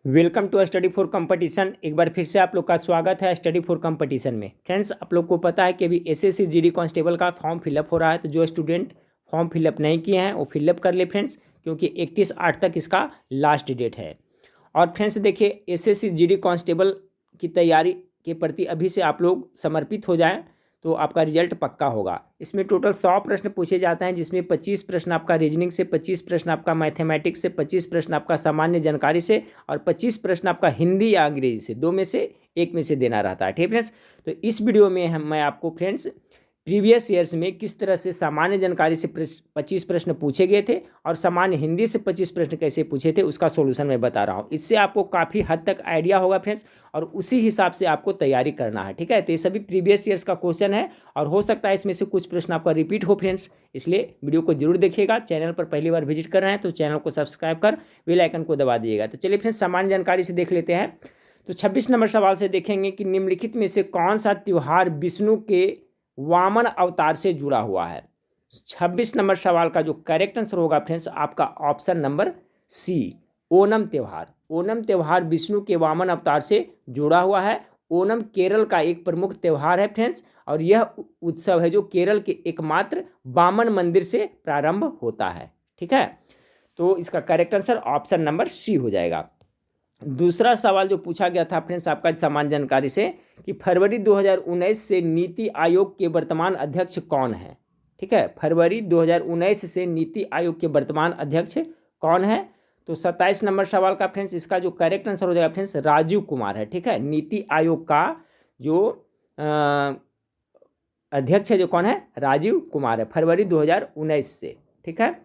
Welcome to study for competition. एक बार फिर से आप लोग का स्वागत है स्टडी फॉर कंपटीशन में। फ्रेंड्स, आप लोग को पता है कि अभी एसएससी जीडी कांस्टेबल का फॉर्म फिलअप हो रहा है, तो जो स्टूडेंट फॉर्म फिलअप नहीं किए हैं वो फिलअप कर ले फ्रेंड्स, क्योंकि 31/8 तक इसका लास्ट डेट है। और फ्रेंड्स देखिए, एसएससी जीडी कांस्टेबल की तैयारी के प्रति अभी से आप लोग समर्पित हो जाएं तो आपका रिजल्ट पक्का होगा। इसमें टोटल 100 प्रश्न पूछे जाते हैं, जिसमें 25 प्रश्न आपका रीजनिंग से, 25 प्रश्न आपका मैथमेटिक्स से, 25 प्रश्न आपका सामान्य जानकारी से और 25 प्रश्न आपका हिंदी या अंग्रेजी से, दो में से एक में से देना रहता है। ठीक फ्रेंड्स, तो इस वीडियो में मैं आपको फ्रेंड्स प्रीवियस ईयर्स में किस तरह से सामान्य जानकारी से 25 प्रश्न पूछे गए थे और सामान्य हिंदी से 25 प्रश्न कैसे पूछे थे उसका सॉल्यूशन मैं बता रहा हूँ। इससे आपको काफ़ी हद तक आइडिया होगा फ्रेंड्स, और उसी हिसाब से आपको तैयारी करना है। ठीक है, तो ये सभी प्रीवियस ईयर्स का क्वेश्चन है और हो सकता है इसमें से कुछ प्रश्न आपका रिपीट हो फ्रेंड्स, इसलिए वीडियो को जरूर देखिएगा। चैनल पर पहली बार विजिट कर रहे हैं तो चैनल को सब्सक्राइब कर बेल आइकन को दबा दीजिएगा। तो चलिए फ्रेंड्स, सामान्य जानकारी से देख लेते हैं। तो 26 नंबर सवाल से देखेंगे कि निम्नलिखित में से कौन सा त्यौहार विष्णु के वामन अवतार से जुड़ा हुआ है। 26 नंबर सवाल का जो करेक्ट आंसर होगा फ्रेंड्स आपका ऑप्शन नंबर सी, ओणम त्यौहार। ओणम त्यौहार विष्णु के वामन अवतार से जुड़ा हुआ है। ओणम केरल का एक प्रमुख त्यौहार है फ्रेंड्स, और यह उत्सव है जो केरल के एकमात्र वामन मंदिर से प्रारंभ होता है। ठीक है, तो इसका correct answer option number C हो जाएगा। दूसरा सवाल जो पूछा गया था फ्रेंड्स आपका सामान्य जानकारी से कि फरवरी 2019 से नीति आयोग के वर्तमान अध्यक्ष कौन है। ठीक है, फरवरी 2019 से नीति आयोग के वर्तमान अध्यक्ष कौन है। तो 27 नंबर सवाल का फ्रेंड्स इसका जो करेक्ट आंसर हो जाएगा फ्रेंड्स राजीव कुमार है। ठीक है, नीति आयोग का जो अध्यक्ष है जो कौन है, राजीव कुमार है, फरवरी 2019 से। ठीक है,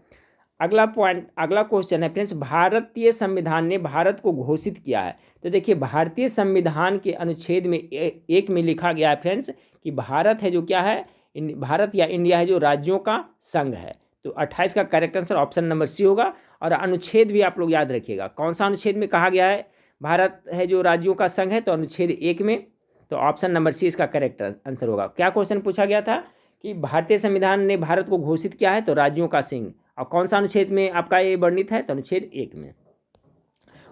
अगला क्वेश्चन है फ्रेंड्स, भारतीय संविधान ने भारत को घोषित किया है। तो देखिए, भारतीय संविधान के अनुच्छेद में एक में लिखा गया है फ्रेंड्स कि भारत है जो क्या है, भारत या इंडिया है जो राज्यों का संघ है। तो 28 का correct answer option number C होगा। और अनुच्छेद भी आप लोग याद रखिएगा, कौन सा अनुच्छेद में कहा गया है भारत है जो राज्यों का संघ है, तो अनुच्छेद 1 में। तो ऑप्शन नंबर सी इसका करेक्ट आंसर होगा। क्या क्वेश्चन पूछा गया था कि भारतीय संविधान ने भारत को घोषित किया है, तो राज्यों का संघ, और कौन सा अनुच्छेद में आपका ये वर्णित है, तो अनुच्छेद 1 में।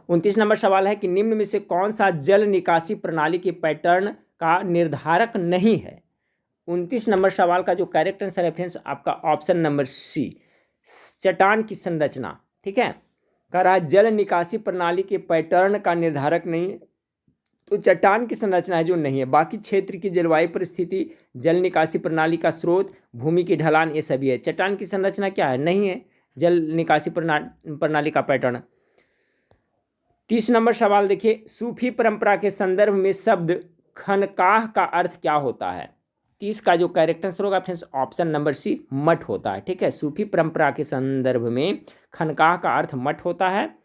29 नंबर सवाल है कि निम्न में से कौन सा जल निकासी प्रणाली के पैटर्न का निर्धारक नहीं है। 29 नंबर सवाल का जो करेक्ट आंसर है फ्रेंड्स आपका ऑप्शन नंबर सी, चट्टान की संरचना। ठीक है, कह रहा है जल निकासी प्रणाली के पैटर्न का निर्धारक नहीं है, तो चट्टान की संरचना है जो नहीं है। बाकी क्षेत्र की जलवायु परिस्थिति, जल निकासी प्रणाली का स्रोत, भूमि की ढलान, ये सभी है। चट्टान की संरचना क्या है, नहीं है जल निकासी प्रणाली का पैटर्न। 30 नंबर सवाल देखिए, सूफी परंपरा के संदर्भ में शब्द खनकाह का अर्थ क्या होता है। 30 का जो करेक्ट आंसर होगा फ्रेंड्स ऑप्शन नंबर सी, मठ होता है। ठीक है, सूफी परंपरा के संदर्भ में खनकाह का अर्थ मठ होता है।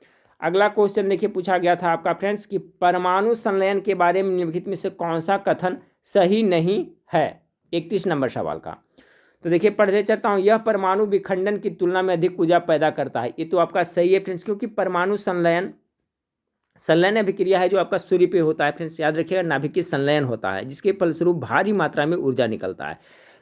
अगला क्वेश्चन देखिए, पूछा गया था आपका फ्रेंड्स कि परमाणु संलयन के बारे में निम्नलिखित में से कौन सा कथन सही नहीं है। 31 नंबर सवाल का। तो देखिए पढ़ते चलता हूँ, यह परमाणु विखंडन की तुलना में अधिक ऊर्जा पैदा करता है। ये तो आपका सही है फ्रेंड्स, क्योंकि परमाणु संलयन अभिक्रिया है जो आपका सूर्य पे होता है फ्रेंड्स, याद रखिएगा, नाभिकीय संलयन होता है जिसके फलस्वरूप भारी मात्रा में ऊर्जा निकलता है।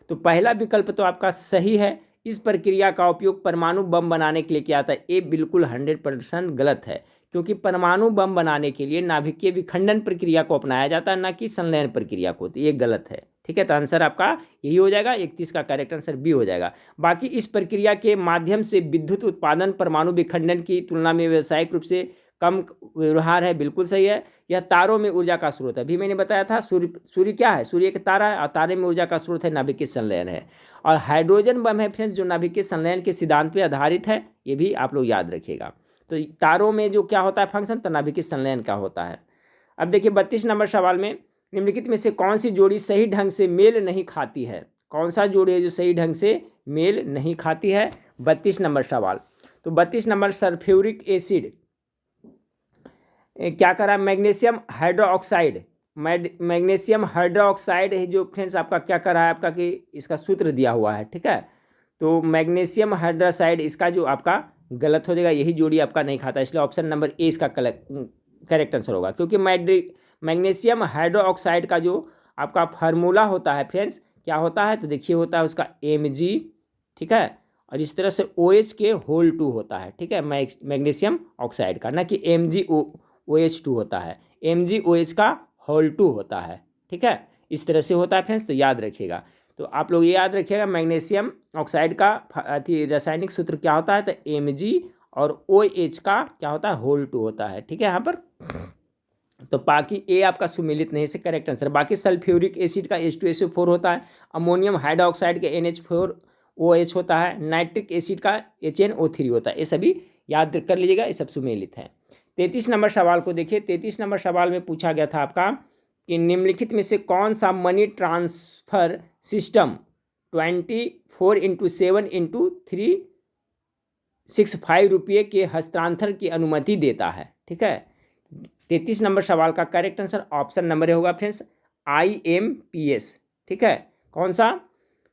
तो पहला विकल्प तो आपका सही है। इस प्रक्रिया का उपयोग परमाणु बम बनाने के लिए किया जाता है, ये बिल्कुल 100% गलत है, क्योंकि परमाणु बम बनाने के लिए नाभिकीय विखंडन प्रक्रिया को अपनाया जाता है, ना कि संलयन प्रक्रिया को। तो ये गलत है। ठीक है, तो आंसर आपका यही हो जाएगा, 31 का करेक्ट आंसर बी हो जाएगा। बाकी इस प्रक्रिया के माध्यम से विद्युत उत्पादन परमाणु विखंडन की तुलना में व्यावसायिक रूप से कम व्यवहार है, बिल्कुल सही है। यह तारों में ऊर्जा का स्रोत है, अभी मैंने बताया था सूर्य क्या है, सूर्य एक तारा है और तारे में ऊर्जा का स्रोत है नाभिकीय संलयन है। और हाइड्रोजन बम है फ्रेंड्स जो नाभिकीय संलयन के सिद्धांत पर आधारित है, ये भी आप लोग याद रखिएगा। तो तारों में जो क्या होता है फंक्शन, तो नाभिकीय संलयन का होता है। अब देखिए 32 नंबर सवाल में, निम्नलिखित में से कौन सी जोड़ी सही ढंग से मेल नहीं खाती है। कौन सा जोड़ी है जो सही ढंग से मेल नहीं खाती है, 32 नंबर सवाल। तो 32 नंबर सल्फ्यूरिक एसिड क्या करा, मैग्नीशियम हाइड्रोक्साइड, मैग्नीशियम हाइड्रोक्साइड है जो फ्रेंड्स आपका क्या करा है आपका कि इसका सूत्र दिया हुआ है। ठीक है, तो मैग्नीशियम हाइड्रोक्साइड इसका जो आपका गलत हो जाएगा, यही जोड़ी आपका नहीं खाता, इसलिए ऑप्शन नंबर ए इसका करेक्ट आंसर होगा। क्योंकि मैग्नीशियम हाइड्रोक्साइड का जो आपका फार्मूला होता है फ्रेंड्स क्या होता है, तो देखिए होता है उसका Mg। ठीक है, और इस तरह से OH के होल 2 होता है। ठीक है, मैग्नीशियम ऑक्साइड का, ना कि OH2 होता है, MgOH का होल 2 होता है। ठीक है, इस तरह से होता है फ्रेंड्स, तो याद रखिएगा। तो आप लोग ये याद रखिएगा मैग्नीशियम ऑक्साइड का रासायनिक सूत्र क्या होता है, तो Mg और OH का क्या होता है, होल 2 होता है। ठीक है, यहाँ पर तो बाकी ए आपका सुमेलित नहीं से करेक्ट आंसर। बाकी सल्फ्यूरिक एसिड का H2SO4 होता है, अमोनियम हाइड्रोक्साइड के NH4OH होता है, नाइट्रिक एसिड का HNO3 होता है। ये सभी याद कर लीजिएगा, ये सब सुमेलित है। 33 नंबर सवाल को देखिए। 33 नंबर सवाल में पूछा गया था आपका कि निम्नलिखित में से कौन सा मनी ट्रांसफर सिस्टम 24x7x365 रुपये के हस्तांतरण की अनुमति देता है। ठीक है, 33 नंबर सवाल का करेक्ट आंसर ऑप्शन नंबर होगा फ्रेंड्स IMPS। ठीक है, कौन सा,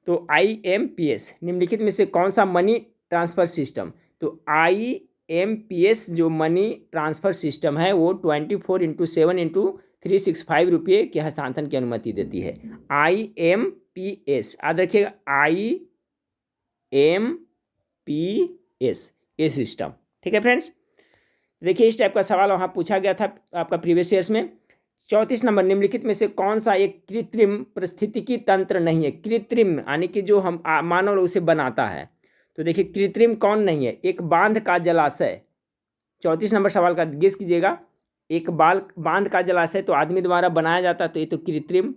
तो IMPS। निम्नलिखित में से कौन सा मनी ट्रांसफर सिस्टम, तो IMPS जो मनी ट्रांसफर सिस्टम है वो 24x7x365 रुपये के हस्तांतरण की अनुमति देती है। IMPS याद रखिएगा, IMPS ये सिस्टम। ठीक है फ्रेंड्स, देखिए इस टाइप का सवाल वहाँ पूछा गया था आपका प्रीवियस ईयर्स में। 34 नंबर, निम्नलिखित में से कौन सा एक कृत्रिम पारिस्थितिकी तंत्र नहीं है। कृत्रिम यानी कि जो हम मानव उसे बनाता है, तो देखिए कृत्रिम कौन नहीं है, एक बांध का जलाशय। 34 नंबर सवाल का गेस कीजिएगा, एक बांध का जलाशय तो आदमी द्वारा बनाया जाता है, तो ये तो कृत्रिम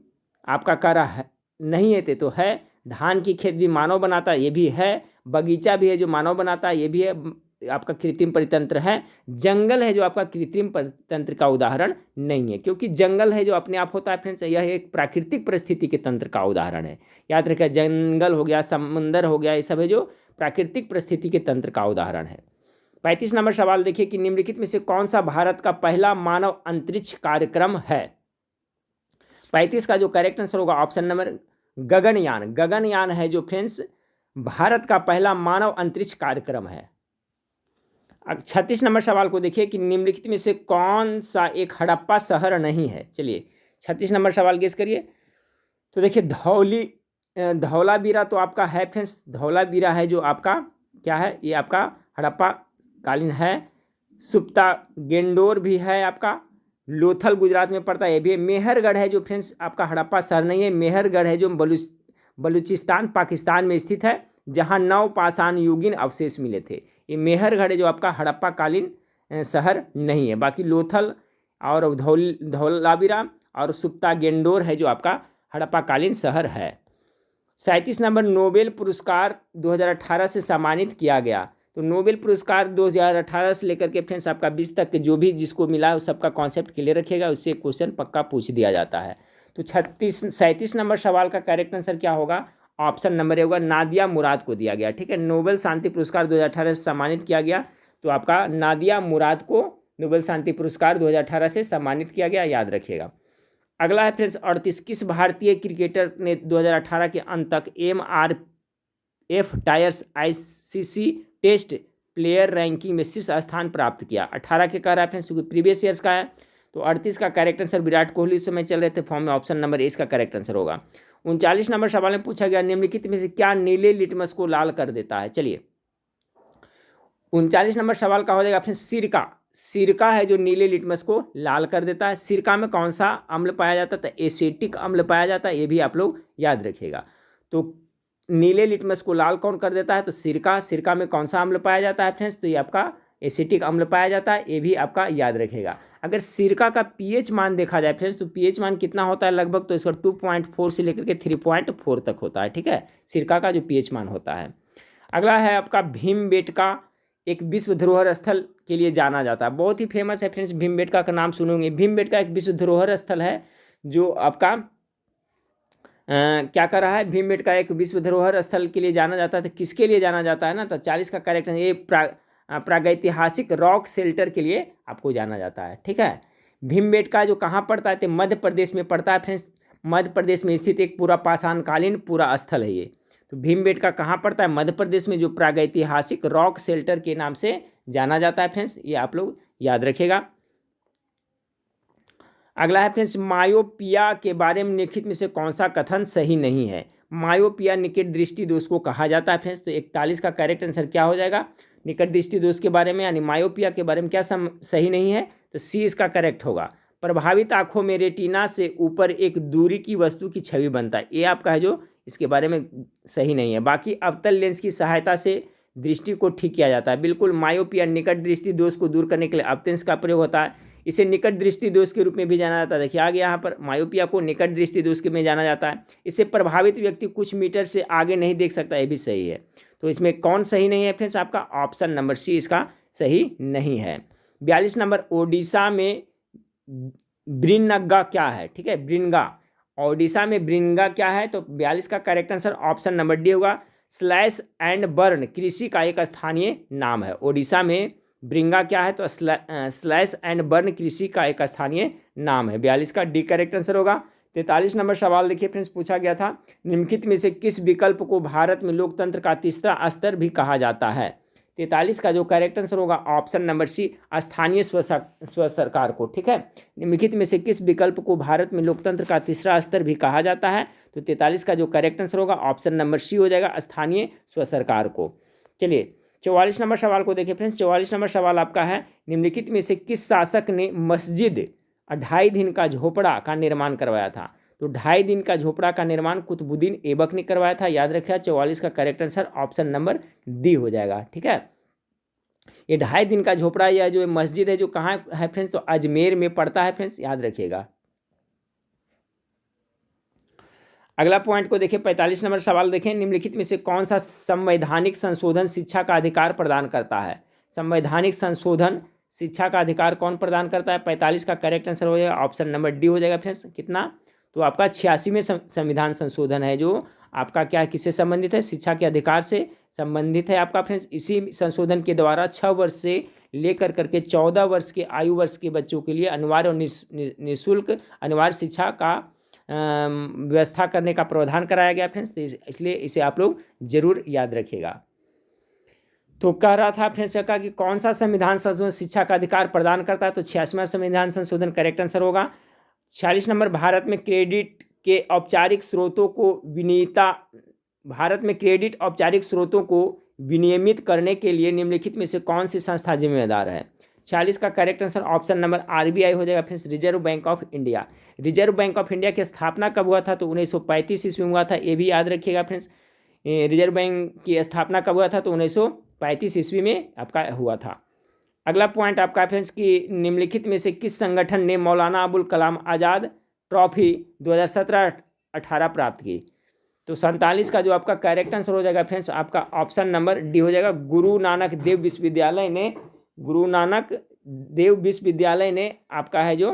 आपका कार्य है नहीं है, तो है। धान की खेत भी मानव बनाता है, ये भी है। बगीचा भी है जो मानव बनाता है, ये भी है, आपका कृत्रिम परितंत्र है। जंगल है जो आपका कृत्रिम परितंत्र का उदाहरण नहीं है, क्योंकि जंगल है जो अपने आप होता है फ्रेंड्स, यह एक प्राकृतिक परिस्थिति के तंत्र का उदाहरण है। याद रखिए, जंगल हो गया, समुंदर हो गया, ये सब है जो प्राकृतिक परिस्थिति के तंत्र का उदाहरण है। 35 नंबर सवाल देखिए कि निम्नलिखित में से कौन सा भारत का पहला मानव अंतरिक्ष कार्यक्रम है। 35 का जो करेक्ट आंसर होगा ऑप्शन नंबर गगनयान। गगनयान है जो फ्रेंड्स भारत का पहला मानव अंतरिक्ष कार्यक्रम है। 36 नंबर सवाल को देखिए कि निम्नलिखित में से कौन सा एक हड़प्पा शहर नहीं है। चलिए 36 नंबर सवाल गेस करिए। तो देखिए धौलावीरा तो आपका है फ्रेंड्स, धौलावीरा है जो आपका क्या है, ये आपका हड़प्पा कालीन है। सुप्ता गेंडोर भी है आपका, लोथल गुजरात में पड़ता है, ये भी है। मेहरगढ़ है जो फ्रेंड्स आपका हड़प्पा शहर नहीं है, मेहरगढ़ है जो बलूचिस्तान पाकिस्तान में स्थित है, जहाँ नवपाषाण युगीन अवशेष मिले थे। ये मेहरगढ़ है जो आपका हड़प्पा कालीन शहर नहीं है। बाकी लोथल और धौलावीरा और सुप्ता गेंडोर है जो आपका हड़प्पा कालीन शहर है। 37 नंबर, नोबेल पुरस्कार 2018 से सम्मानित किया गया। तो नोबेल पुरस्कार 2018 से लेकर के फ्रेंड्स आपका 20 तक जो भी जिसको मिला उस सबका कॉन्सेप्ट क्लियर रखिएगा, उससे क्वेश्चन पक्का पूछ दिया जाता है। तो 37 नंबर सवाल का करेक्ट आंसर क्या होगा, ऑप्शन नंबर होगा नादिया मुराद को दिया गया। ठीक है, नोबेल शांति पुरस्कार 2018 से सम्मानित किया गया, तो आपका नादिया मुराद को नोबेल शांति पुरस्कार 2018 से सम्मानित किया गया, याद रखिएगा। अगला है फ्रेंड्स 38, किस भारतीय क्रिकेटर ने 2018 के अंत तक MRF tyres ICC test player ranking में शीर्ष स्थान प्राप्त किया। 18 के कह रहा है फ्रेंड्स, क्योंकि प्रीवियस ईयर्स का है। तो 38 का करेक्ट आंसर विराट कोहली उस समय चल रहे थे फॉर्म में, ऑप्शन नंबर इसका करेक्ट आंसर होगा। 39 नंबर सवाल में पूछा गया निम्नलिखित में से क्या नीले लिटमस को लाल कर देता है। चलिए 39 नंबर सवाल का हो जाएगा फ्रेंड्स सिरका। सिरका है जो नीले लिटमस को लाल कर देता है। सिरका में कौन सा अम्ल पाया जाता है, तो एसिटिक अम्ल पाया जाता है, ये भी आप लोग याद रखिएगा। तो नीले लिटमस को लाल कौन कर देता है, तो सिरका। सिरका में कौन सा अम्ल पाया जाता है फ्रेंड्स, तो ये आपका एसिटिक अम्ल पाया जाता है, ये भी आपका याद रखेगा। अगर सिरका का pH मान देखा जाए फ्रेंड्स, तो pH मान कितना होता है लगभग, तो इसका 2.4 से लेकर के 3.4 तक होता है। ठीक है, सिरका का जो pH मान होता है। अगला है आपका भीमबेटका, एक विश्व धरोहर स्थल के लिए जाना जाता है, बहुत ही फेमस है फ्रेंड्स। भीमबेटका का नाम सुनोगे। भीमबेटका एक विश्व धरोहर स्थल है जो आपका क्या कर रहा है, भीमबेटका एक विश्व धरोहर स्थल के लिए जाना जाता है। तो किसके लिए जाना जाता है ना, तो 40 का करेक्ट है, ये प्रागैतिहासिक रॉक शेल्टर के लिए आपको जाना जाता है। ठीक है, भीमबेटका जो कहाँ पड़ता है, तो मध्य प्रदेश में पड़ता है फ्रेंड्स। मध्य प्रदेश में स्थित एक पूरा पाषाणकालीन पूरा स्थल है ये। तो भीमबेटका कहाँ पड़ता है, मध्य प्रदेश में, जो प्रागैतिहासिक रॉक शेल्टर के नाम से जाना जाता है फ्रेंड्स, ये आप लोग याद रखिएगा। अगला है फ्रेंड्स मायोपिया के बारे में निम्नलिखित में से कौन सा कथन सही नहीं है। मायोपिया निकट दृष्टि दोष को कहा जाता है फ्रेंड्स। तो 41 का करेक्ट आंसर क्या हो जाएगा, निकट दृष्टि दोष के बारे में यानी मायोपिया के बारे में क्या सही नहीं है, तो सी इसका करेक्ट होगा। प्रभावित आंखों में रेटिना से ऊपर एक दूरी की वस्तु की छवि बनता है, ये आपका है जो इसके बारे में सही नहीं है। बाकी अवतल लेंस की सहायता से दृष्टि को ठीक किया जाता है। बिल्कुल, मायोपिया निकट दृष्टि दोष को दूर करने के लिए अवतल का प्रयोग होता है। इसे निकट दृष्टि दोष के रूप में भी जाना जाता है। देखिए आगे यहाँ पर मायोपिया को निकट दृष्टि दोष के में जाना जाता है। इससे प्रभावित व्यक्ति कुछ मीटर से आगे नहीं देख सकता, ये भी सही है। तो इसमें कौन सही नहीं है फ्रेंड्स? आपका ऑप्शन नंबर सी इसका सही नहीं है। 42 नंबर, ओडिशा में ब्रिनगा क्या है? ठीक है, ब्रिनगा, ओडिशा में ब्रिनगा क्या है? तो 42 का correct answer option number D होगा। स्लैश एंड बर्न कृषि का एक स्थानीय नाम है। ओडिशा में ब्रिंगा क्या है? तो स्लैश एंड बर्न कृषि का एक स्थानीय नाम है। 42 का डी करेक्ट आंसर होगा। 43 नंबर सवाल देखिए फ्रेंड्स, पूछा गया था निम्नलिखित में से किस विकल्प को भारत में लोकतंत्र का तीसरा स्तर भी कहा जाता है? 43 का जो करेक्ट आंसर होगा ऑप्शन नंबर सी, स्थानीय स्व सरकार को। ठीक है, निम्नलिखित में से किस विकल्प को भारत में लोकतंत्र का तीसरा स्तर भी कहा जाता है? तो 43 का जो करेक्ट आंसर होगा ऑप्शन नंबर सी हो जाएगा, स्थानीय स्व सरकार को। चलिए 44 नंबर सवाल को देखिए फ्रेंड्स। 44 नंबर सवाल आपका है निम्नलिखित में से किस शासक ने मस्जिद 2.5 दिन का झोपड़ा का निर्माण करवाया था? तो 2.5 दिन का झोपड़ा का निर्माण कुतुबुद्दीन ऐबक ने करवाया था। याद रखिए 44 का correct answer option number D हो जाएगा। ठीक है, ये 2.5 दिन का झोपड़ा या जो मस्जिद है जो कहाँ है फ्रेंड्स? तो अजमेर में पड़ता है फ्रेंड्स, याद रखिएगा। अगला पॉइंट को देखिए, 45 नंबर सवाल देखें, निम्नलिखित में से कौन सा संवैधानिक संशोधन शिक्षा का अधिकार प्रदान करता है? संवैधानिक संशोधन शिक्षा का अधिकार कौन प्रदान करता है? 45 का करेक्ट आंसर हो जाएगा ऑप्शन नंबर डी हो जाएगा फ्रेंड्स। कितना? तो आपका 86वें संविधान संशोधन है जो आपका क्या किससे संबंधित है? शिक्षा के अधिकार से संबंधित है आपका फ्रेंड्स। इसी संशोधन के द्वारा 6 वर्ष से लेकर करके 14 वर्ष के आयु वर्ष के बच्चों के लिए अनिवार्य और निःशुल्क अनिवार्य शिक्षा का व्यवस्था करने का प्रावधान कराया गया फ्रेंड्स। तो इसलिए इसे आप लोग जरूर याद रखिएगा। तो कह रहा था फ्रेंड्स का कि कौन सा संविधान संशोधन शिक्षा का अधिकार प्रदान करता है? तो 86वां संविधान संशोधन करेक्ट आंसर होगा। 46 नंबर, भारत में क्रेडिट के औपचारिक स्रोतों को विनियमित करने के लिए निम्नलिखित में से कौन सी संस्था जिम्मेदार है? 46 का correct answer option number RBI हो जाएगा friends, reserve bank of India. Reserve bank of India की स्थापना कब हुआ था? तो 1935 ईस्वी में हुआ था, ये भी याद रखिएगा फ्रेंड्स। रिजर्व बैंक की स्थापना कब हुआ था? तो 1935 ईस्वी में आपका हुआ था। अगला पॉइंट आपका फ्रेंड्स कि निम्नलिखित में से किस संगठन ने मौलाना अबुल कलाम आज़ाद ट्रॉफी 2017-18 प्राप्त की? तो 47 का जो आपका करेक्ट आंसर हो जाएगा फ्रेंड्स आपका ऑप्शन नंबर डी हो जाएगा। गुरु नानक देव विश्वविद्यालय ने आपका है जो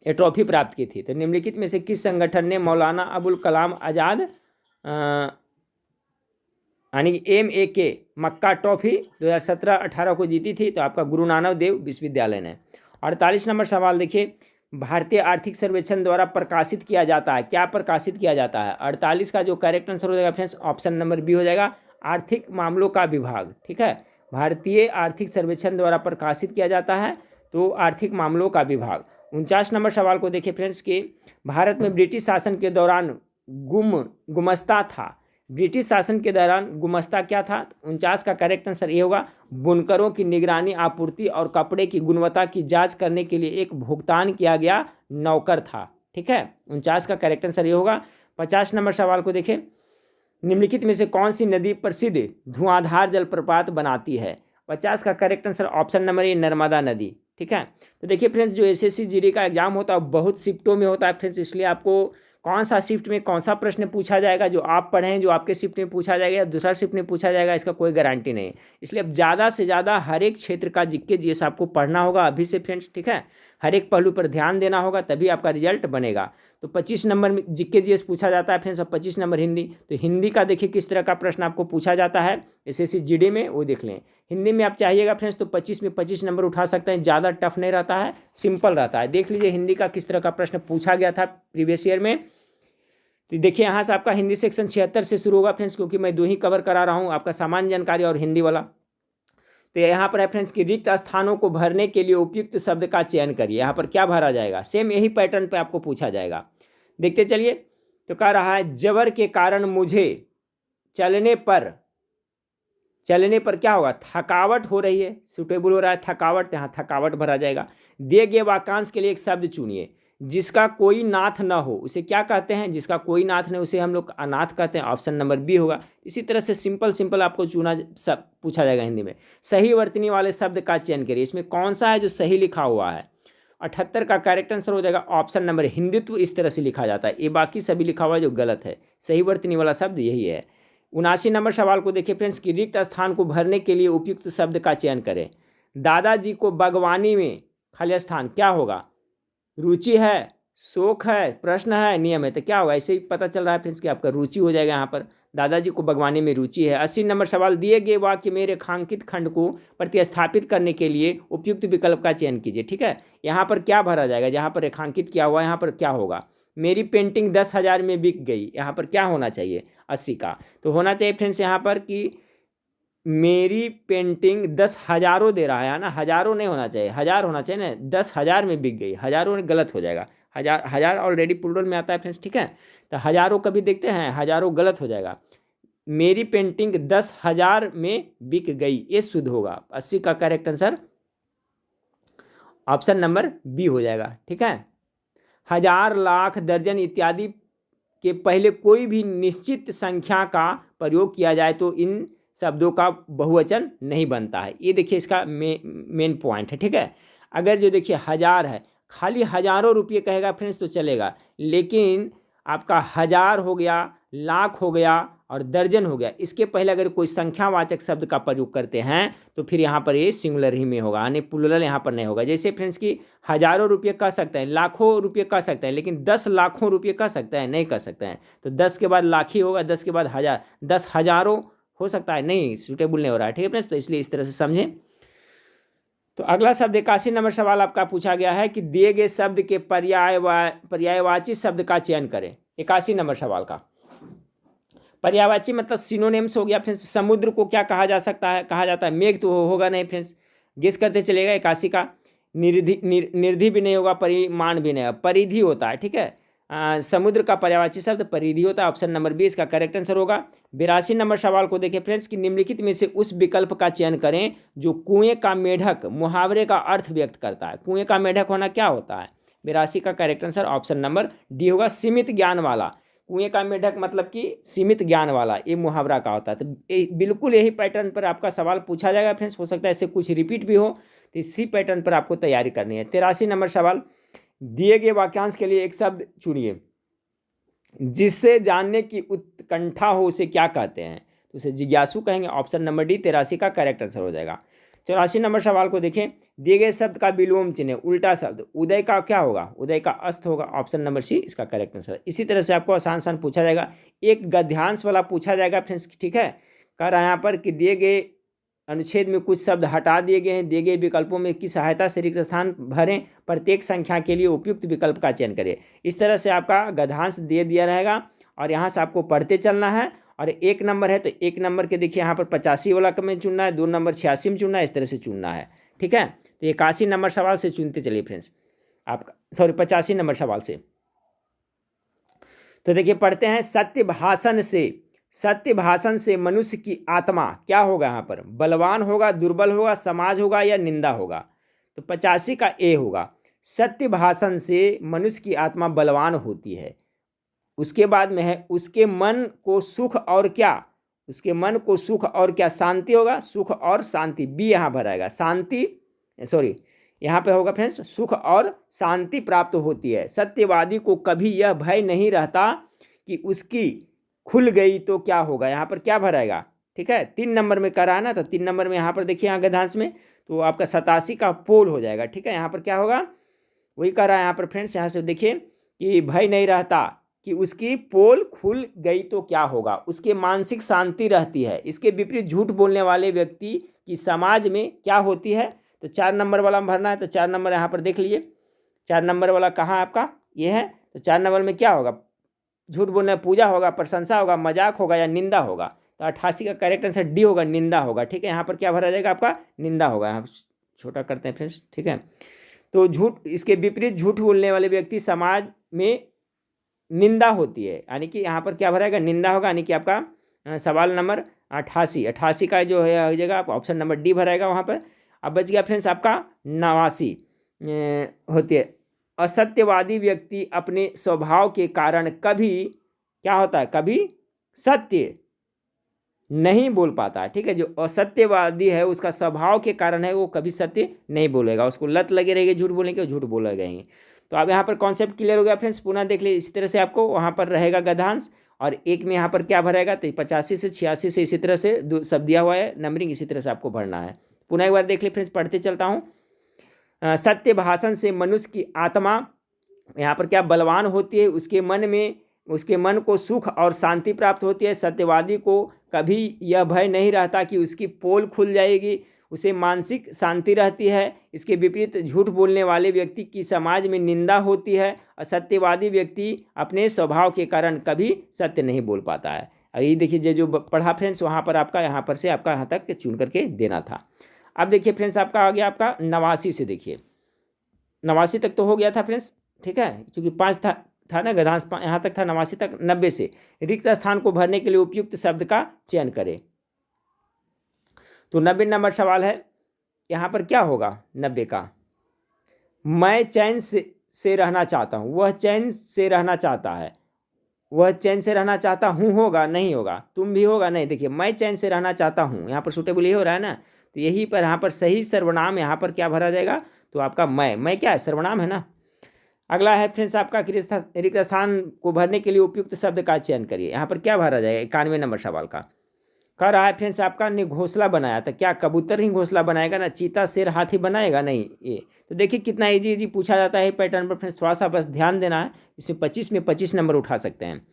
ये ट्रॉफी प्राप्त की थी। तो निम्नलिखित में से किस संगठन ने मौलाना अबुल कलाम आज़ाद यानी MAK मक्का ट्रॉफी 2017-18 को जीती थी? तो आपका गुरु नानक देव विश्वविद्यालय ने। 48 नंबर सवाल देखिए, भारतीय आर्थिक सर्वेक्षण द्वारा प्रकाशित किया जाता है, क्या प्रकाशित किया जाता है? 48 का जो करेक्ट आंसर हो जाएगा फ्रेंड्स ऑप्शन नंबर बी हो जाएगा, आर्थिक मामलों का विभाग। ठीक है, भारतीय आर्थिक सर्वेक्षण द्वारा प्रकाशित किया जाता है तो आर्थिक मामलों का विभाग। 49 नंबर सवाल को देखिए फ्रेंड्स कि भारत में ब्रिटिश शासन के दौरान गुमस्ता था। ब्रिटिश शासन के दौरान गुमस्ता क्या था? 49 का करेक्ट आंसर ये होगा, बुनकरों की निगरानी, आपूर्ति और कपड़े की गुणवत्ता की जांच करने के लिए एक भुगतान किया गया नौकर था। ठीक है, 49 का करेक्ट आंसर ये होगा। 50 नंबर सवाल को देखें, निम्नलिखित में से कौन सी नदी प्रसिद्ध धुआंधार जलप्रपात बनाती है? 50 का correct answer option number A, Narmada नदी। ठीक है, तो देखिए फ्रेंड्स जो SSC GD का एग्जाम होता है बहुत शिफ्टों में होता है फ्रेंड्स, इसलिए आपको कौन सा शिफ्ट में कौन सा प्रश्न पूछा जाएगा, जो आप पढ़ें जो आपके शिफ्ट में पूछा जाएगा या दूसरा शिफ्ट में पूछा जाएगा, इसका कोई गारंटी नहीं है। इसलिए अब ज़्यादा से ज़्यादा हर एक क्षेत्र का GK GS आपको पढ़ना होगा अभी से फ्रेंड्स। ठीक है, हर एक पहलू पर ध्यान देना होगा तभी आपका रिजल्ट बनेगा। तो 25 नंबर में GK GS पूछा जाता है फ्रेंड्स और 25 नंबर हिंदी। तो हिंदी का देखिए किस तरह का प्रश्न आपको पूछा जाता है SSC GD में, वो देख लें। हिंदी में आप चाहिएगा फ्रेंड्स तो 25 में 25 नंबर उठा सकते हैं, ज़्यादा टफ नहीं रहता है, सिंपल रहता है। देख लीजिए हिंदी का किस तरह का प्रश्न पूछा गया था प्रीवियस ईयर में। तो देखिए यहाँ से आपका हिंदी सेक्शन 76 से शुरू होगा फ्रेंड्स, क्योंकि मैं 2 ही कवर करा रहा हूँ, आपका सामान्य जानकारी और हिंदी वाला। तो यहाँ पर है फ्रेंड्स कि रिक्त स्थानों को भरने के लिए उपयुक्त शब्द का चयन करिए। यहाँ पर क्या भरा जाएगा, सेम यही पैटर्न पे आपको पूछा जाएगा। देखते चलिए, तो कह रहा है जबर के कारण मुझे चलने पर चलने पर क्या होगा, थकावट हो रही है, सुटेबल हो रहा है थकावट, यहाँ थकावट भरा जाएगा। दिए गए वाक्यांश के लिए एक शब्द चुनिए जिसका कोई नाथ न हो, उसे क्या कहते हैं, जिसका कोई नाथ नहीं उसे हम लोग अनाथ कहते हैं, ऑप्शन नंबर बी होगा। इसी तरह से सिंपल आपको सब पूछा जाएगा हिंदी में। सही वर्तनी वाले शब्द का चयन करिए, इसमें कौन सा है जो सही लिखा हुआ है। 78 का करेक्ट आंसर हो जाएगा ऑप्शन नंबर हिंदुत्व, इस तरह से लिखा जाता है। ये बाकी सभी लिखा हुआ है जो गलत है, सही वर्तनी वाला शब्द यही है। 79 नंबर सवाल को देखिए फ्रेंड्स कि रिक्त स्थान को भरने के लिए उपयुक्त शब्द का चयन करें। दादाजी को बागवानी में खाली स्थान क्या होगा, रुचि है, शौक है, प्रश्न है, नियम है, तो क्या होगा, ऐसे ही पता चल रहा है फ्रेंड्स कि आपका रुचि हो जाएगा यहाँ पर। दादाजी को बागवानी में रुचि है। 80 नंबर सवाल दिए गए वाक्य में रेखांकित खंड को प्रतिस्थापित करने के लिए उपयुक्त विकल्प का चयन कीजिए। ठीक है, यहाँ पर क्या भरा जाएगा, जहाँ पर रेखांकित किया हुआ है यहाँ पर क्या होगा, मेरी पेंटिंग 10,000 में बिक गई, यहाँ पर क्या होना चाहिए 80 का, तो होना चाहिए फ्रेंड्स यहाँ पर कि मेरी पेंटिंग 10,000 दे रहा है ना, हज़ारों नहीं होना चाहिए, 1000 होना चाहिए ना, 10,000 में बिक गई, हज़ारों गलत हो जाएगा, हज़ार ऑलरेडी प्लूरल में आता है फ्रेंड्स। ठीक है, तो हज़ारों कभी देखते हैं, हज़ारों गलत हो जाएगा, मेरी पेंटिंग 10,000 में बिक गई, ये शुद्ध होगा। 80 का correct answer option number B हो जाएगा। ठीक है, हजार, लाख, दर्जन इत्यादि के पहले कोई भी निश्चित संख्या का प्रयोग किया जाए तो इन शब्दों का बहुवचन नहीं बनता है। ये देखिए इसका मेन पॉइंट है। ठीक है, अगर जो देखिए 1000 है, खाली हज़ारों रुपये कहेगा फ्रेंड्स तो चलेगा, लेकिन आपका 1000 हो गया, लाख हो गया और दर्जन हो गया, इसके पहले अगर कोई संख्यावाचक शब्द का प्रयोग करते हैं तो फिर यहाँ पर ये सिंगुलर ही में होगा, यानी प्लूरल यहाँ पर नहीं होगा। जैसे फ्रेंड्स कि हज़ारों रुपये कह सकते हैं, लाखों रुपये कह सकते हैं, लेकिन 10 लाखों रुपये कह सकते हैं, नहीं कह सकते हैं। तो 10 के बाद लाख ही होगा, 10 के बाद हज़ार, 10 हज़ारों हो सकता है, नहीं, सूटेबल नहीं हो रहा है। ठीक है फ्रेंड्स, तो इसलिए इस तरह से समझें। तो अगला शब्द 81 नंबर सवाल आपका पूछा गया है कि दिए गए शब्द के पर्यायवाची शब्द का चयन करें। 81 नंबर सवाल का पर्यायवाची मतलब सिनोनिम्स हो गया फ्रेंड्स। समुद्र को क्या कहा जा सकता है, कहा जाता है मेघ, तो होगा नहीं फ्रेंड्स, गेस करते चलेगा। 81 का निधि भी नहीं होगा, परिमाण भी नहीं होगा, परिधि होता है। ठीक है, समुद्र का पर्यायवाची शब्द परिधि होता है, ऑप्शन नंबर 20 का करेक्ट आंसर होगा। 82 नंबर सवाल को देखिए फ्रेंड्स कि निम्नलिखित में से उस विकल्प का चयन करें जो कुएं का मेढक मुहावरे का अर्थ व्यक्त करता है। कुएं का मेढक होना क्या होता है, 82 का correct answer option number D होगा, सीमित ज्ञान वाला। कुएं का मेढक मतलब कि सीमित ज्ञान वाला, ये मुहावरा का होता है। तो बिल्कुल यही पैटर्न पर आपका सवाल पूछा जाएगा फ्रेंड्स, हो सकता है इससे कुछ रिपीट भी हो, तो इसी पैटर्न पर आपको तैयारी करनी है। 83 नंबर सवाल, दिए गए वाक्यांश के लिए एक शब्द चुनिए जिससे जानने की उत्कंठा हो, उसे क्या कहते हैं, तो उसे जिज्ञासु कहेंगे, ऑप्शन नंबर डी 83 का करेक्ट आंसर हो जाएगा। 84 नंबर सवाल को देखें, दिए गए शब्द का विलोम चिन्ह उल्टा शब्द, उदय का क्या होगा, उदय का अस्त होगा, ऑप्शन नंबर सी इसका करेक्ट आंसर। इसी तरह से आपको आसान पूछा जाएगा, एक गद्यांश वाला पूछा जाएगा फ्रेंड्स। ठीक है, कह रहा है यहाँ पर कि दिए गए अनुच्छेद में कुछ शब्द हटा दिए गए हैं, दिए गए विकल्पों में की सहायता से रिक्त स्थान भरें, प्रत्येक संख्या के लिए उपयुक्त विकल्प का चयन करें। इस तरह से आपका गद्यांश दे दिया रहेगा और यहाँ से आपको पढ़ते चलना है। और 1 नंबर है तो 1 नंबर के देखिए यहाँ पर 85 वाला में चुनना है, 2 नंबर 86 में चुनना है, इस तरह से चुनना है। ठीक है, तो 81 नंबर सवाल से चुनते चलिए फ्रेंड्स, आपका 85 नंबर सवाल से। तो देखिए पढ़ते हैं, सत्य भाषण से मनुष्य की आत्मा क्या होगा, यहाँ पर बलवान होगा, दुर्बल होगा, समाज होगा या निंदा होगा, तो 85 का ए होगा। सत्य भाषण से मनुष्य की आत्मा बलवान होती है। उसके बाद में है उसके मन को सुख और क्या, उसके मन को सुख और क्या, शांति होगा, सुख और शांति, बी यहाँ भराएगा, शांति यहाँ पे होगा फ्रेंड्स, सुख और शांति प्राप्त होती है। सत्यवादी को कभी यह भय नहीं रहता कि उसकी खुल गई तो क्या होगा, यहाँ पर क्या भराएगा। ठीक है, 3 नंबर में करा है ना, तो 3 नंबर में यहाँ पर देखिए यहाँ गद्यांश में, तो आपका 87 का पोल हो जाएगा। ठीक है, यहाँ पर क्या होगा, वही कर रहा है यहाँ पर फ्रेंड्स। यहाँ से देखिए कि भय नहीं रहता कि उसकी पोल खुल गई तो क्या होगा, उसके मानसिक शांति रहती है। इसके विपरीत झूठ बोलने वाले व्यक्ति की समाज में क्या होती है, तो 4 नंबर वाला में भरना है। तो 4 नंबर यहाँ पर देख लीजिए, 4 नंबर वाला कहाँ आपका ये है, तो 4 नंबर में क्या होगा, झूठ बोलना, पूजा होगा, प्रशंसा होगा, मजाक होगा या निंदा होगा, तो 88 का करेक्ट आंसर डी होगा, निंदा होगा। ठीक है, यहाँ पर क्या भरा जाएगा आपका, निंदा होगा। यहाँ छोटा करते हैं फ्रेंड्स। ठीक है, तो झूठ, इसके विपरीत झूठ बोलने वाले व्यक्ति समाज में निंदा होती है, यानी कि यहाँ पर क्या भराएगा, निंदा होगा, यानी कि आपका सवाल नंबर 88, 88 का जो है हो जाएगा आप ऑप्शन नंबर डी भराएगा वहाँ पर। अब बच गया फ्रेंड्स आपका 89 होती है। असत्यवादी व्यक्ति अपने स्वभाव के कारण कभी क्या होता है, कभी सत्य नहीं बोल पाता है। ठीक है, जो असत्यवादी है उसका स्वभाव के कारण है वो कभी सत्य नहीं बोलेगा, उसको लत लगे रहेगी झूठ बोलने की, झूठ बोलेगा ही। तो अब यहाँ पर कॉन्सेप्ट क्लियर हो गया फ्रेंड्स, पुनः देख लीजिए। इसी तरह से आपको वहाँ पर रहेगा गद्यांश और एक में यहाँ पर क्या भरेगा, तो 85 से 86 से इसी तरह से सब दिया हुआ है नंबरिंग, इसी तरह से आपको भरना है। पुनः एक बार देख लीजिए फ्रेंड्स, पढ़ते चलता हूँ। सत्य भाषण से मनुष्य की आत्मा यहाँ पर क्या बलवान होती है, उसके मन को सुख और शांति प्राप्त होती है। सत्यवादी को कभी यह भय नहीं रहता कि उसकी पोल खुल जाएगी, उसे मानसिक शांति रहती है। इसके विपरीत झूठ बोलने वाले व्यक्ति की समाज में निंदा होती है। असत्यवादी व्यक्ति अपने स्वभाव के कारण कभी सत्य नहीं बोल पाता है। अब ये देखिए जो पढ़ा फ्रेंड्स वहाँ पर आपका यहाँ पर से आपका यहाँ तक चुन करके देना था। अब देखिए फ्रेंड्स आपका आ गया आपका 89 से, देखिए 89 तक तो हो गया था फ्रेंड्स। ठीक है, क्योंकि 5 था ना गद्यांश, यहाँ तक था 89 तक। 90 से रिक्त स्थान को भरने के लिए उपयुक्त शब्द का चयन करें। तो 90 नंबर सवाल है, यहाँ पर क्या होगा 90 का, मैं चैन से रहना चाहता हूँ, वह चैन से रहना चाहता है, वह चैन से रहना चाहता हूँ होगा, नहीं होगा, तुम भी होगा, नहीं। देखिए मैं चैन से रहना चाहता हूँ, यहाँ पर सुटेबल ही हो रहा है ना, तो यही पर यहाँ पर सही सर्वनाम यहाँ पर क्या भरा जाएगा, तो आपका मैं क्या है, सर्वनाम है ना। अगला है फ्रेंड्स आपका रिक्त स्थान को भरने के लिए उपयुक्त शब्द का चयन करिए। यहाँ पर क्या भरा जाएगा, 91 नंबर सवाल का कह रहा है फ्रेंड्स आपका ने घोंसला बनाया था, क्या कबूतर ही घोंसला बनाएगा ना, चीता शेर हाथी बनाएगा नहीं। ये तो देखिए कितना इजी पूछा जाता है पैटर्न पर फ्रेंड्स, थोड़ा सा बस ध्यान देना है। इसमें 25 में 25 नंबर उठा सकते हैं।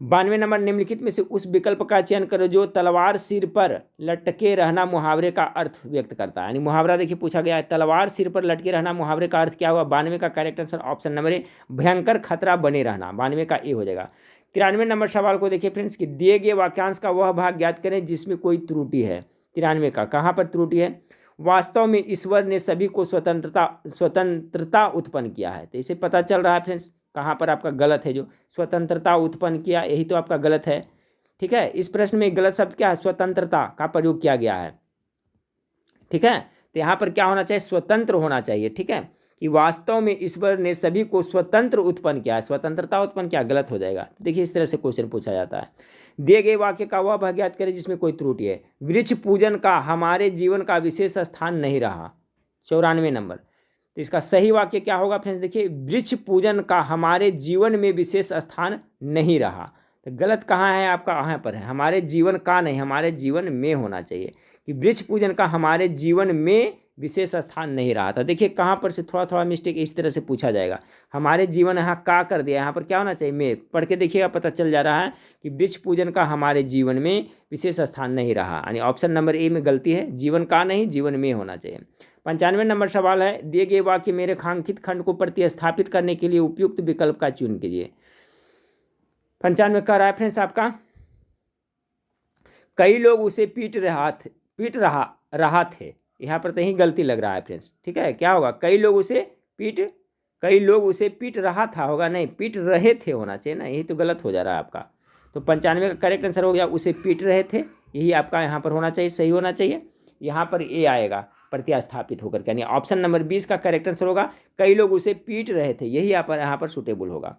92 नंबर, निम्नलिखित में से उस विकल्प का चयन करो जो तलवार सिर पर लटके रहना मुहावरे का अर्थ व्यक्त करता है। यानी मुहावरा देखिए पूछा गया है, तलवार सिर पर लटके रहना मुहावरे का अर्थ क्या हुआ। 92 का correct answer option number A, भयंकर खतरा बने रहना, 92 का ए हो जाएगा। 93 नंबर सवाल को देखिए फ्रेंड्स कि दिए गए वाक्यांश का वह भाग ज्ञात करें जिसमें कोई त्रुटि है। 93 का कहाँ पर त्रुटि है, वास्तव में ईश्वर ने सभी को स्वतंत्रता उत्पन्न किया है, तो इसे पता चल रहा है फ्रेंड्स कहाँ पर आपका गलत है, जो स्वतंत्रता उत्पन्न किया यही तो आपका गलत है। ठीक है, इस प्रश्न में गलत शब्द क्या है, स्वतंत्रता का प्रयोग किया गया है। ठीक है, तो यहाँ पर क्या होना चाहिए, स्वतंत्र होना चाहिए। ठीक है, कि वास्तव में ईश्वर ने सभी को स्वतंत्र उत्पन्न किया है, स्वतंत्रता उत्पन्न किया, गलत हो जाएगा। देखिए इस तरह से क्वेश्चन पूछा जाता है। दिए गए वाक्य का वह भाग ज्ञात करें जिसमें कोई त्रुटि है। वृक्ष पूजन का हमारे जीवन का विशेष स्थान नहीं रहा, 94 नंबर। तो इसका सही वाक्य क्या होगा फ्रेंड्स, देखिए वृक्ष पूजन का हमारे जीवन में विशेष स्थान नहीं रहा। तो गलत कहाँ है आपका, यहाँ पर है, हमारे जीवन का नहीं, हमारे जीवन में होना चाहिए कि वृक्ष पूजन का हमारे जीवन में विशेष स्थान नहीं रहा था। देखिए कहाँ पर से थोड़ा थोड़ा मिस्टेक इस तरह से पूछा जाएगा, हमारे जीवन यहाँ का कर दिया, यहाँ पर क्या होना चाहिए में। पढ़ के देखिएगा पता चल जा रहा है कि वृक्ष पूजन का हमारे जीवन में विशेष स्थान नहीं रहा, यानी ऑप्शन नंबर ए में गलती है, जीवन का नहीं जीवन में होना चाहिए। 95 नंबर सवाल है, दिए गए वाक्य में रेखांकित खंड को प्रतिस्थापित करने के लिए उपयुक्त विकल्प का चयन कीजिए। 95 का रहा है फ्रेंड्स आपका, कई लोग उसे पीट रहा थे, यहाँ पर कहीं गलती लग रहा है फ्रेंड्स। ठीक है, क्या होगा, कई लोग उसे पीट रहा था होगा, नहीं पीट रहे थे होना चाहिए ना, यही तो गलत हो जा रहा है आपका। तो 95 का करेक्ट आंसर हो गया उसे पीट रहे थे, यही आपका यहाँ पर होना चाहिए, सही होना चाहिए। यहाँ पर ए आएगा प्रतिस्थापित होकर के, यानी ऑप्शन नंबर 20 का करेक्ट आंसर होगा कई लोग उसे पीट रहे थे, यही यहाँ पर सुटेबल होगा।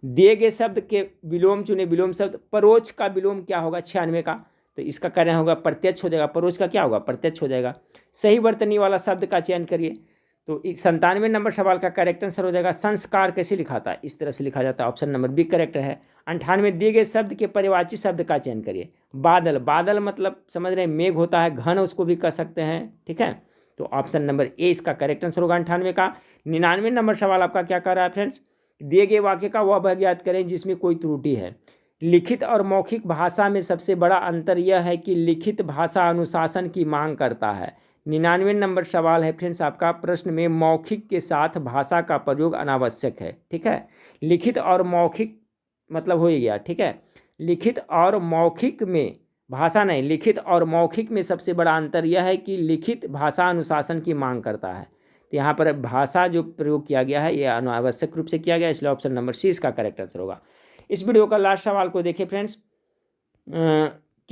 दिए गए शब्द के विलोम चुने, विलोम शब्द परोक्ष का विलोम क्या होगा 96 का, तो इसका कारण होगा प्रत्यक्ष हो जाएगा, परोक्ष का क्या होगा प्रत्यक्ष हो जाएगा। सही वर्तनी वाला शब्द का चयन करिए, तो 97 नंबर सवाल का करेक्ट आंसर हो जाएगा संस्कार कैसे लिखा था, इस तरह से लिखा जाता है, ऑप्शन नंबर बी करेक्ट है। 98 दिए गए शब्द के पर्यायवाची शब्द का चयन करिए। बादल, बादल मतलब समझ रहे हैं मेघ होता है, घन उसको भी कह सकते हैं। ठीक है, तो ऑप्शन नंबर ए इसका करेक्ट आंसर होगा 98 का। 99 नंबर सवाल आपका क्या कर रहा है फ्रेंड्स, दिए गए वाक्य का वह भाग ज्ञात करें जिसमें कोई त्रुटि है। लिखित और मौखिक भाषा में सबसे बड़ा अंतर यह है कि लिखित भाषा अनुशासन की मांग करता है। 99 नंबर सवाल है फ्रेंड्स आपका, प्रश्न में मौखिक के साथ भाषा का प्रयोग अनावश्यक है। ठीक है, लिखित और मौखिक मतलब हो ही गया। ठीक है, लिखित और मौखिक में भाषा नहीं, लिखित और मौखिक में सबसे बड़ा अंतर यह है कि लिखित भाषा अनुशासन की मांग करता है। तो यहाँ पर भाषा जो प्रयोग किया गया है यह अनावश्यक रूप से किया गया, इसलिए ऑप्शन नंबर सी इसका करेक्ट आंसर होगा। इस वीडियो का लास्ट सवाल को देखिए फ्रेंड्स,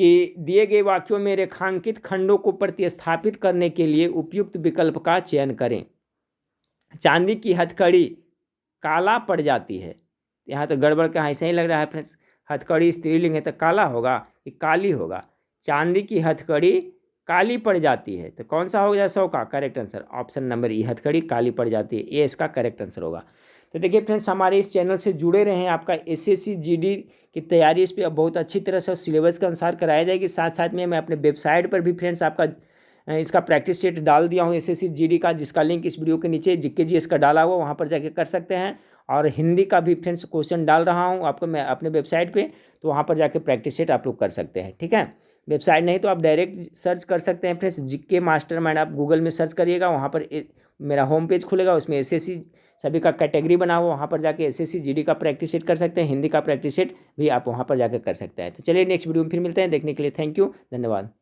कि दिए गए वाक्यों में रेखांकित खंडों को प्रतिस्थापित करने के लिए उपयुक्त विकल्प का चयन करें। चांदी की हथकड़ी काला पड़ जाती है, यहाँ तो गड़बड़ का ऐसा ही लग रहा है फ्रेंड्स। हथकड़ी स्त्रीलिंग है तो काला होगा कि काली होगा। चांदी की हथकड़ी काली पड़ जाती है तो कौन सा हो जाए 100 का करेक्ट आंसर ऑप्शन नंबर ई, हथकड़ी काली पड़ जाती है, ये इसका करेक्ट आंसर होगा। तो देखिए फ्रेंड्स, हमारे इस चैनल से जुड़े रहें। आपका एसएससी जीडी की तैयारी इस पर बहुत अच्छी तरह से सिलेबस के अनुसार कराई जाएगी। साथ साथ में मैं अपने वेबसाइट पर भी फ्रेंड्स आपका इसका प्रैक्टिस सेट डाल दिया हूँ एसएससी जीडी का, जिसका लिंक इस वीडियो के नीचे जीके जी इसका डाला हुआ, वहाँ पर जाके कर सकते हैं। और हिंदी का भी फ्रेंड्स क्वेश्चन डाल रहा हूँ आपको मैं अपने वेबसाइट पे, तो वहाँ पर जाके प्रैक्टिस सेट आप लोग कर सकते हैं। ठीक है, वेबसाइट नहीं तो आप डायरेक्ट सर्च कर सकते हैं फ्रेंड्स, जीके मास्टरमाइंड आप गूगल में सर्च करिएगा, वहाँ पर मेरा होम पेज खुलेगा, उसमें एसएससी सभी का कैटेगरी बना हुआ, वहाँ पर जाके एसएससी जीडी का प्रैक्टिस सेट कर सकते हैं। हिंदी का प्रैक्टिस सेट भी आप वहाँ पर जाकर कर सकते हैं। तो चलिए नेक्स्ट वीडियो में फिर मिलते हैं। देखने के लिए थैंक यू, धन्यवाद।